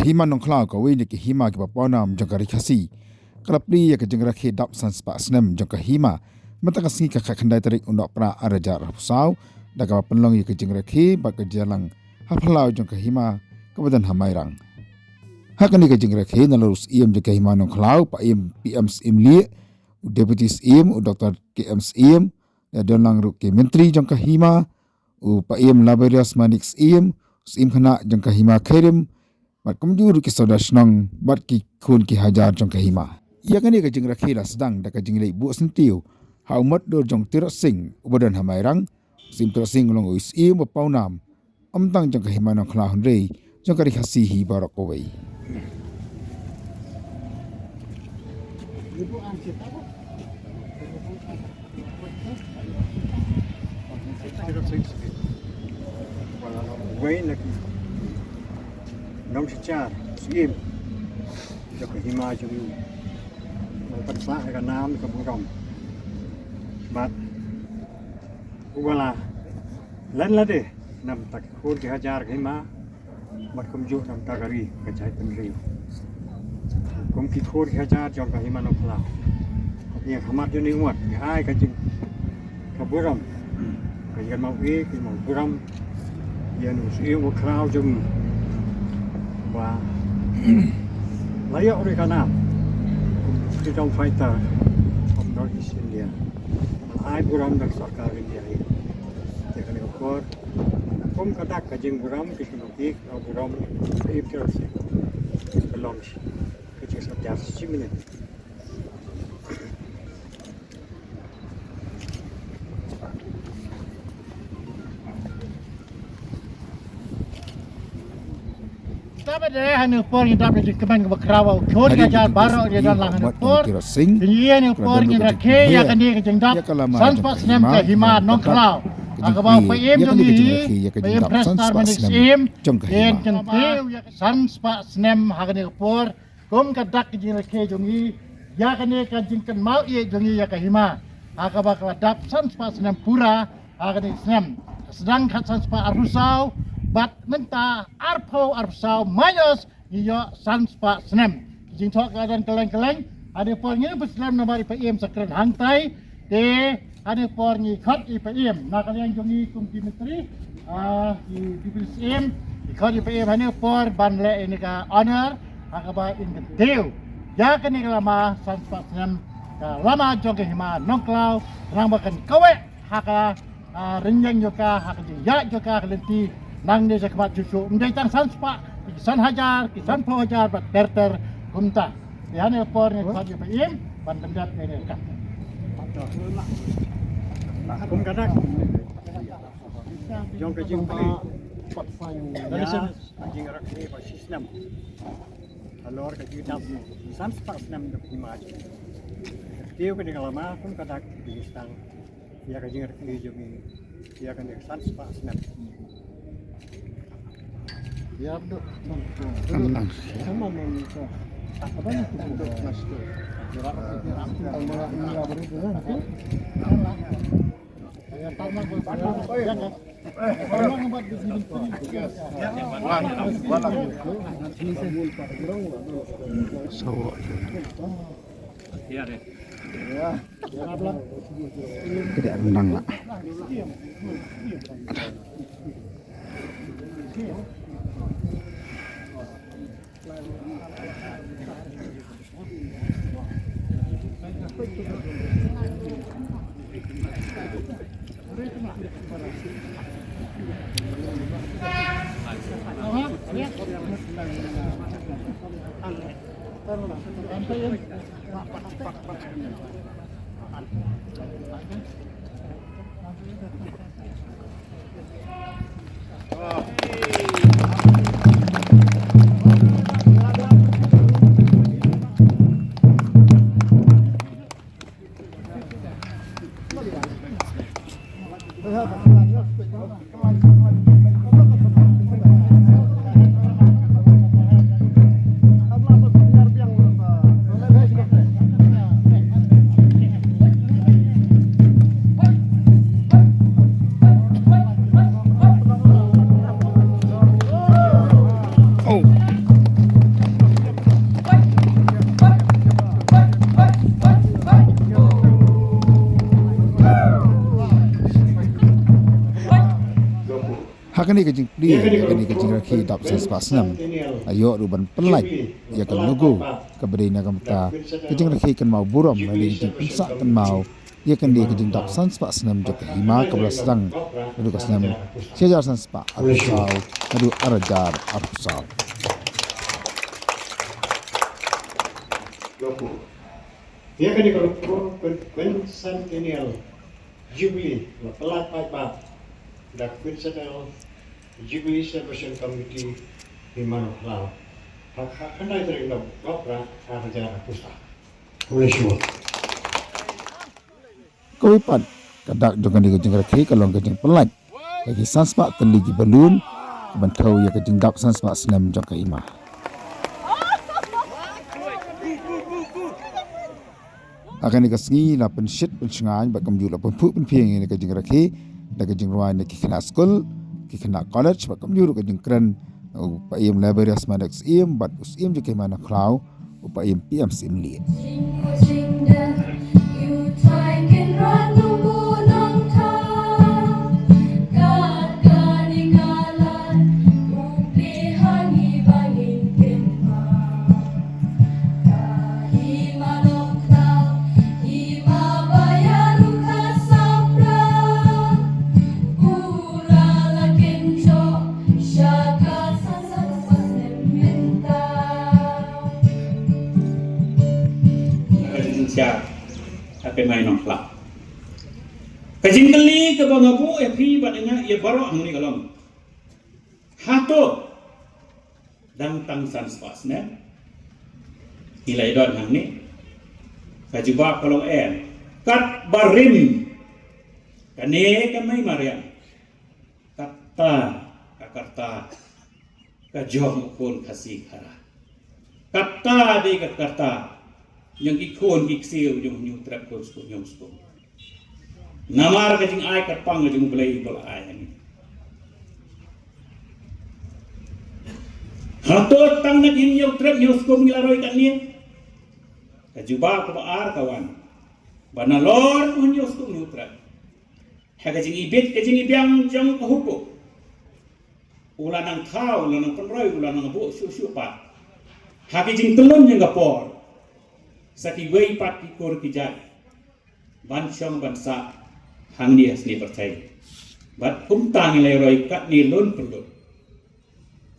hima nong klau ka we ni ki hima ki paponam jong ka rikhasi kalapri ya ka jengra khe dap sans pa snem jong ka hima mata ka singi ka khandai tarik undok pra araja rapsau da ka penlong ya ka jengra khe ba ka jalang haplau jong ka hima ka badan hamairang hakani ka jengra khe nalarus im jong ka hima nong klau pa im PMs imli deputy im Dr. KMs im da donlang ru ke menteri jong ka hima pa im labarias manix im khana jong ka hima khairem mat kumjur ki soda snong bat ki khun ki hajar jong ka hima ya kani ka jingra khila sedang da ka jingle bu sentiu haumat do jong tira sing ubadan hamairang sim tira sing long is i mo paunam amtang jong ka hima nong khla hunrei jong ka ri khasi hi barak owei Ibu ansip apa? Wayne lagi nong secar sim cho cái hima cho mình tất xã cái nam cái bông rồng bát ugala lần là đi nằm tak khôn cái hajar cái hima mặt không dụ nằm tagari cái trái bên riu cũng kí khôn cái hajar cho cái hima nong khla yang hamat cho nên muat cái ai cái chừng cái bông rồng cái mau cái mau bông rồng yang usia mau khlau cho mình và lấy ở đây cả nam thì trong fighter from Northeast India ai buram dari sarkar India ini jadi ukur kadak kajing buram kisah buram itu belongs kecil saja 10 minit Tapi deh hanya por yang dapat dikeman ke bekrawa, kau ni ajar baru dia dalam hanya por. Dia ni por yang rakyat yang kan dia kejengdap, sanspats nem ke hima nongkrau. Agaknya PM jongi, PM prestar meniksim, yang kentil sanspats nem hanya por, kom kadak kejeng rakyat jongi, ya kan dia kejengkan mau ia jongi ya ke hima. Agaknya keladap sanspats nem pura, agaknya nem sedang kat sanspats arusau. Bat menta arpo arsau mayos iyo sanspa snem jing thok gadan keleng ada pornya beslam namari PM sakren hangtai de ada pornya khat i PM na kalian jongi kumti menteri di PM di khat i PM hanya por banle ini ka honor akaba in the deal ya kani lama sanspa snem lama joge hima nongklau rambakan kawe haka renyang joka haka ya joka kelenti nang ni sekemat cucu, menjadi tang sanspa, kisan hajar, kisan po hajar, berter kumta. Yang ni por ni kaji PM, bantam dat ni kan. Kum kadak, jom kajing peli, dari sana kajing rak ni pasti senam. Alor kajing dap, sanspa senam dap imaj. Dia kena lama, kum kadak bistang, dia kajing rak ni jom ini, dia kena sanspa senam. Ya betul. tenang Sama memang. Apa yang kita buat mas tu? Gerak kalau ini apa itu nanti? Ya tamak boleh. Jangan. Tamak buat di sini. so Ya deh. Ya. Janganlah. tidak rendang lah akan ni kejing pria akan ni kejing rakhi dap senspas nam ayo ruban pelai ya kan logo keberina kamta kejing rakhi kan mau buram dari kejing pinsa kan mau ya kan dia kejing dap senspas nam jok hima kabla sedang adu kasnam sejar senspa arusau adu arajar arusau Loku. Dia kan kalau Quincentennial Jubilee, pelat pipa, dan Quincentennial Jubilee Celebration Committee di Manuklau. Hak kan ada yang berapa harga pusat. Boleh semua. Kawipan kadak jokan di kejing rakhi kalong kejing pelat lagi senspa tendigi balun bantau ya kejing dap senspa senam jok hima. Akan dikasih la pensit pensengan bak kamju la penpu penpieng ini kejing rakhi da kejing ruai ni kena school kena college bak kamju kejing keren upa im library asmadex im bat us im jeke mana krau upa im pm sim li apa main nongklak. Kajing kali ke bangabu epi badanya ia baru angni kalong. Hato dang tang senspas ne. Ilai don angni. Kajuba kalong kat barim. Kane kamai marian. Kata kakarta kajong ukun kasih hara. Kata di kata yang ikon iksil yung nyutrak ko sko yung sko namar ka jing ay kat pang jing belai bol ay ani hato tang na jing yung trap yung sko ngilaroy kan ni kajuba ko ar kawan banalor kun yung sko nyutrak ha ka jing ibit ka jing ibiang jang kahupo ulan nang thau ulan nang penroy ulan nang bu su pa ha ka jing telon yang gapor Saki wei pat kikor kijat bansyong bansa hang dia seni percaya bat kum tang le roi kat ni lon perlu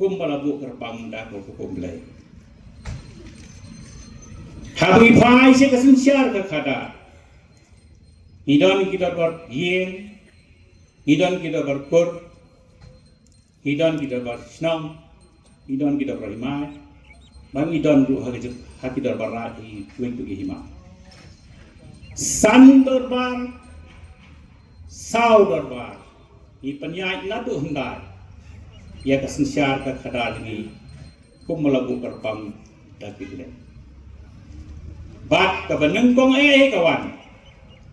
kum balabu kerpang dah ko kum belai habi phai se kasun syar ka khada hidon kita ber yen hidon kita ber kur hidon kita ber snong hidon kita ber himai bang hidon ru haki darbar rahi tuing tu hima san darbar sau darbar i penyai nadu hendai ia kesensyar ke khadal ni kum melabu kerpang daki dile bat ke benengkong kawan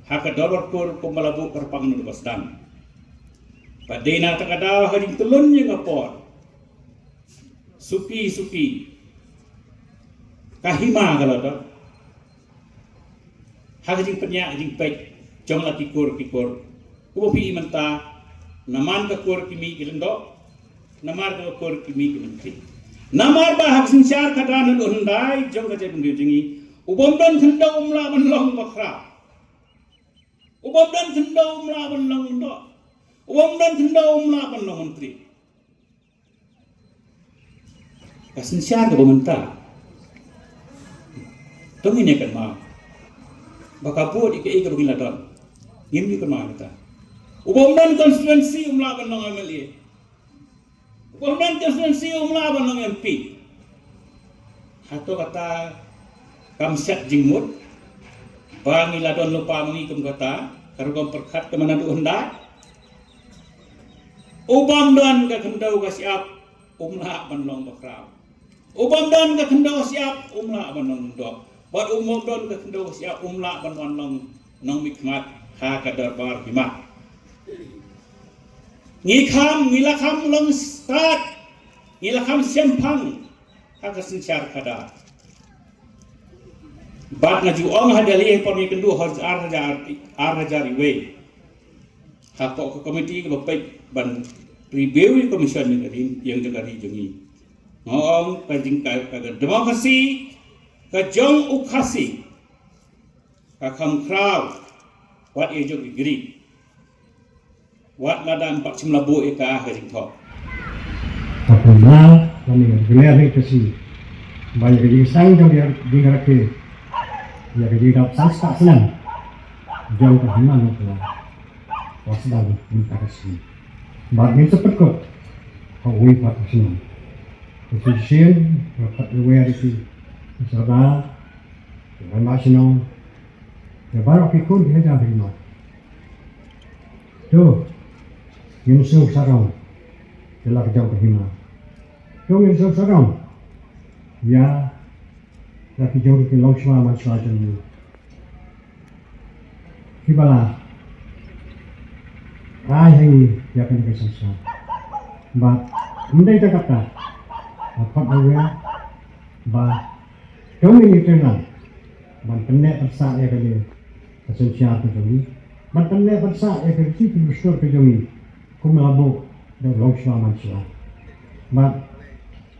hak darbar kur kum melabu kerpang nu basdam padena takada hading telun yang ngapor supi kahima kalau tu, hak jing penyak jing pek, jong la kikur, ubi menta, naman kakur kimi kilendo, namar kakur kimi kimentri, namar bah hak sinsyar kadanan undai, jong kaje bundu jingi, ubom dan kendo umla menlong bakra, ubom dan kendo umla menlong undo, ubom dan kendo umla menlong menteri, kasinsyar ke bumenta. Tong ini kan ma bakapu ike begini ladon ngim ni kan ma kita ubom dan konstituensi umla ban nong MLA ubom dan konstituensi umla ban nong MP hato kata kamsat jingmut bangi ladon lupa mengi kum kata kargom perkat ke mana du hendak ubom dan ka kendau ka siap umla ban nong bakrau ubom dan ka kendau siap umla ban nong dok Bat umum don ke kendo siap umla banwan nong mikmat ha ka darbar hima. Ngilakam long start ngilakam sempang ha ka sinsyar kada. Bat ngaju ong hadali por ni kendo ar hajar iwe. Ha ko komiti ke bapek ban Review Commission yang jagari jongi. Ngong kajing demokrasi kajong ukasi kakam kraw wat ejok igri wat ladang pak cimlabu eka kajing thok. Apabila kami gelar kasi banyak kajing sang jong di ngarake ya kajing dap sans pak senang jong kehiman itu wasdal minta kasi bagin sepet kok kau pak senang Official, rapat luar itu, misalnya, dengan nasional, ya baru kikun dia dah terima. Tu, yang suruh sarang, telah kejauh terima. Tu yang suruh sarang, ya, dah kejauh ke langsua mansua jenis. Kibala, yang dia akan dikasih. But, mendai tak kata. Apa dia bah kami itu lah bantenek persak ya kali kesensial tu jadi bantenek persak ya kali si penusur tu jadi kumelabu dan langsung manusia but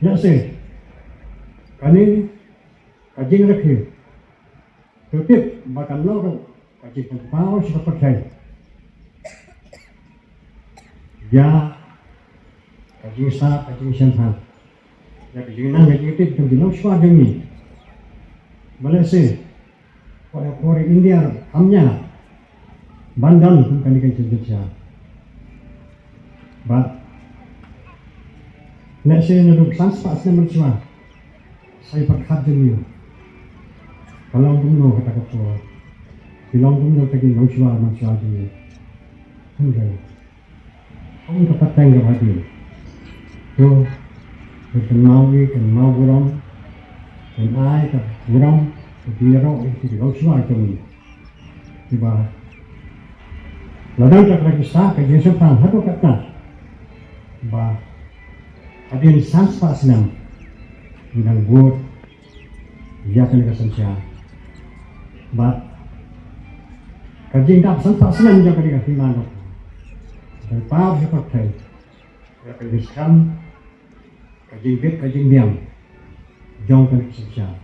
ya sih kali kajing rakyat tetap bakal lalu kajing tempau seperti ya kajing sah kajing senang ya kejadian itu terbilang suara ini, Malaysia, orang India, amnya, bandang pun kan dikerja kerja, but, Malaysia naduk sans pasnya mencua, saya perkat dulu, kalau gumno kata ketua, bilang gumno tadi mencua dulu, enggak, kamu dapat tengok hati, tu. Kenal buram, kenal buram, biro itu di langsung aja ni. Tiba, ladang tak lagi sah kerja sepan, hatu kata, bah, ada yang sans pas senang, bilang buat, dia kena kesensia, bah, kerja tak sans pas senang dia kena kehilangan, dan pau seperti, dia kena kajing diam, jauh dari kesejahteraan.